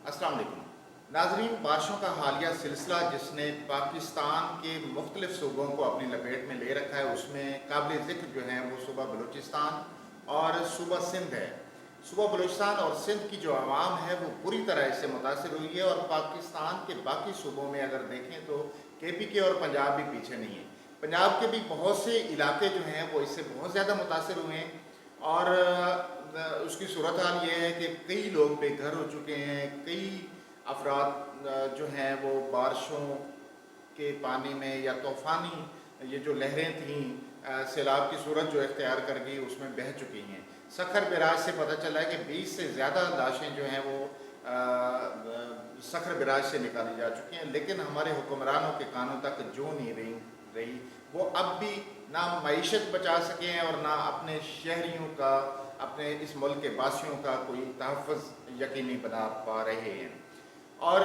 अस्सलाम वालेकुम नाजरीन, बारिशों का हालिया सिलसिला जिसने पाकिस्तान के मुख्तलिफ सूबों को अपनी लपेट में ले रखा है, उसमें काबिल ज़िक्र जो हैं वो सूबा बलूचिस्तान और सूबा सिंध है। सूबा बलूचिस्तान और सिंध की जो आवाम है वो बुरी तरह इससे मुतासर हुई है, और पाकिस्तान के बाकी सूबों में अगर देखें तो KPK और पंजाब भी पीछे नहीं है। पंजाब के भी बहुत से इलाके जो हैं वो इससे बहुत ज़्यादा मुतासर हुए हैं, और उसकी सूरत हाल ये है कि कई लोग बेघर हो चुके हैं। कई अफराद जो हैं वो बारिशों के पानी में या तूफ़ानी ये जो लहरें थीं सैलाब की सूरत जो इख्तियार कर गई उसमें बह चुकी हैं। सखर बैराज से पता चला है कि 20 से ज़्यादा लाशें जो हैं वो सखर बैराज से निकाली जा चुकी हैं, लेकिन हमारे हुक्मरानों के कानों तक जो नहीं रही वो अब भी ना मईशत बचा सके हैं और ना अपने शहरियों का, अपने इस मुल्क के बासियों का कोई तहफ़्फ़ुज़ यकीनी बना पा रहे हैं, और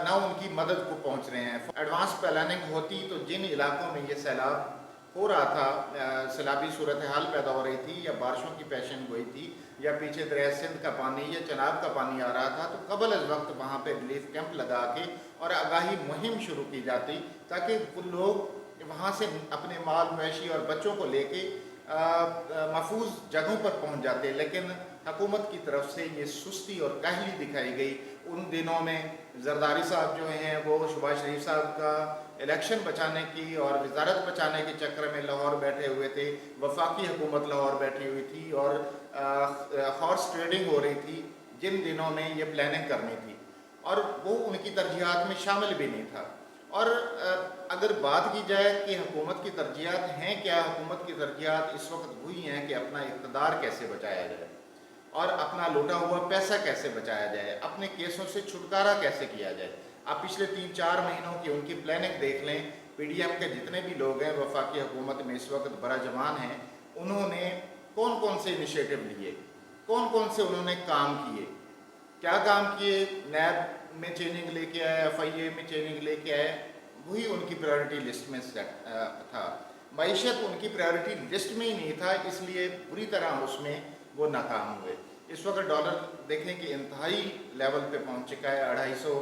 ना उनकी मदद को पहुंच रहे हैं। एडवांस प्लानिंग होती तो जिन इलाकों में ये सैलाब हो रहा था, सैलाबी सूरत हाल पैदा हो रही थी, या बारिशों की पेशन गोई थी, या पीछे दरिया सिंध का पानी या चनाब का पानी आ रहा था, तो कबल अज़ वक्त वहाँ पे रिलीफ कैंप लगा के और आगाही मुहिम शुरू की जाती, ताकि वो लोग वहाँ से अपने माल मवेशी और बच्चों को लेके महफूज जगहों पर पहुँच जाते। लेकिन हुकूमत की तरफ से ये सुस्ती और काहली दिखाई गई। उन दिनों में जरदारी साहब जो हैं वो शहबाज शरीफ साहब का इलेक्शन बचाने की और वजारत बचाने के चक्कर में लाहौर बैठे हुए थे। वफाकी हुकूमत लाहौर बैठी हुई थी और हॉर्स ट्रेडिंग हो रही थी जिन दिनों में ये प्लानिंग करनी थी, और वो उनकी तरजीहात में शामिल भी नहीं था। और अगर बात की जाए कि हुकूमत की तरजीहात हैं क्या, हुकूमत की तरजीहात इस वक्त हुई हैं कि अपना इक़्तिदार कैसे बचाया जाए और अपना लूटा हुआ पैसा कैसे बचाया जाए, अपने केसों से छुटकारा कैसे किया जाए। आप पिछले 3-4 महीनों की उनकी प्लानिंग देख लें। PDM के जितने भी लोग हैं वफाकी हुकूमत में इस वक्त बराजमान हैं, उन्होंने कौन कौन से इनिशिएटिव लिए, कौन कौन से उन्होंने काम किए, क्या काम किए। नैब में चेंजिंग लेके आए, FIA में चेंजिंग लेके आए, वही उनकी प्रायोरिटी लिस्ट में था। मईशत उनकी प्रायोरिटी लिस्ट में ही नहीं था, इसलिए बुरी तरह उसमें वो नाकाम हुए। इस वक्त डॉलर देखें कि इंतहाई लेवल पे पहुंच चुका है, 250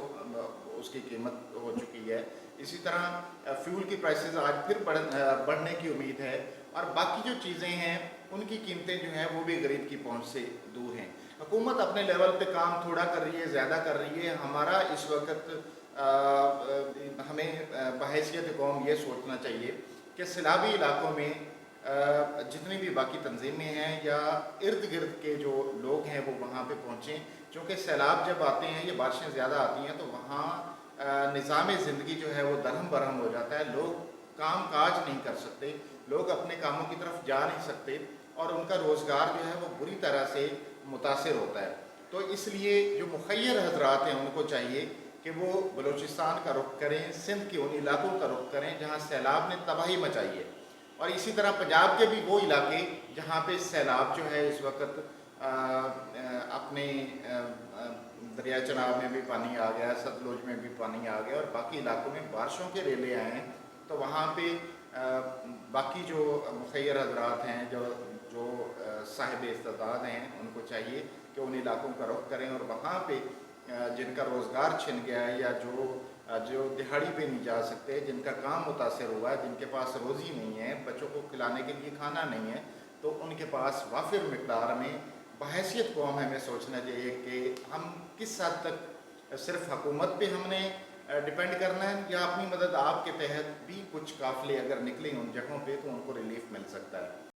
उसकी कीमत हो चुकी है। इसी तरह फ्यूल की प्राइसेस आज फिर बढ़ने की उम्मीद है, और बाकी जो चीज़ें हैं उनकी कीमतें जो हैं वो भी गरीब की पहुंच से दूर हैं। हुकूमत अपने लेवल पे काम थोड़ा कर रही है, ज़्यादा कर रही है। हमारा इस वक्त हमें बहैसियत कौम ये सोचना चाहिए कि सैलाबी इलाकों में जितनी भी बाकी तंजीमें हैं या इर्द गिर्द के जो लोग हैं वो वहाँ पे पहुँचें, क्योंकि सैलाब जब आते हैं, ये बारिशें ज़्यादा आती हैं, तो वहाँ निज़ाम ज़िंदगी जो है वो दरहम बरहम हो जाता है। लोग काम काज नहीं कर सकते, लोग अपने कामों की तरफ जा नहीं सकते, और उनका रोज़गार जो है वो बुरी तरह से मुतासर होता है। तो इसलिए जो मुखय्यर हजरात हैं उनको चाहिए कि वो बलूचिस्तान का रुख करें, सिंध के उन इलाकों का रुख करें जहाँ सैलाब ने तबाही मचाई है, और इसी तरह पंजाब के भी वो इलाके जहाँ पे सैलाब जो है इस वक्त अपने दरिया चनाब में भी पानी आ गया, सतलुज में भी पानी आ गया, और बाकी इलाकों में बारिशों के रेले आए हैं। तो वहाँ पे बाकी जो मुखय्यर हजरात हैं, जो जो साहिब इस्तेदाद हैं, उनको चाहिए कि उन इलाकों का रुख करें, और वहाँ पे जिनका रोज़गार छिन गया है या जो दिहाड़ी पे नहीं जा सकते, जिनका काम मुतासर हुआ है, जिनके पास रोज़ी नहीं है, बच्चों को खिलाने के लिए खाना नहीं है, तो उनके पास वाफिर मिकदार में बहैसियत कौम हमें सोचना चाहिए कि हम किस हद तक सिर्फ हुकूमत पे हमने डिपेंड करना है, या अपनी मदद आपके तहत भी कुछ काफ़िले अगर निकलें उन जगहों पे तो उनको रिलीफ मिल सकता है।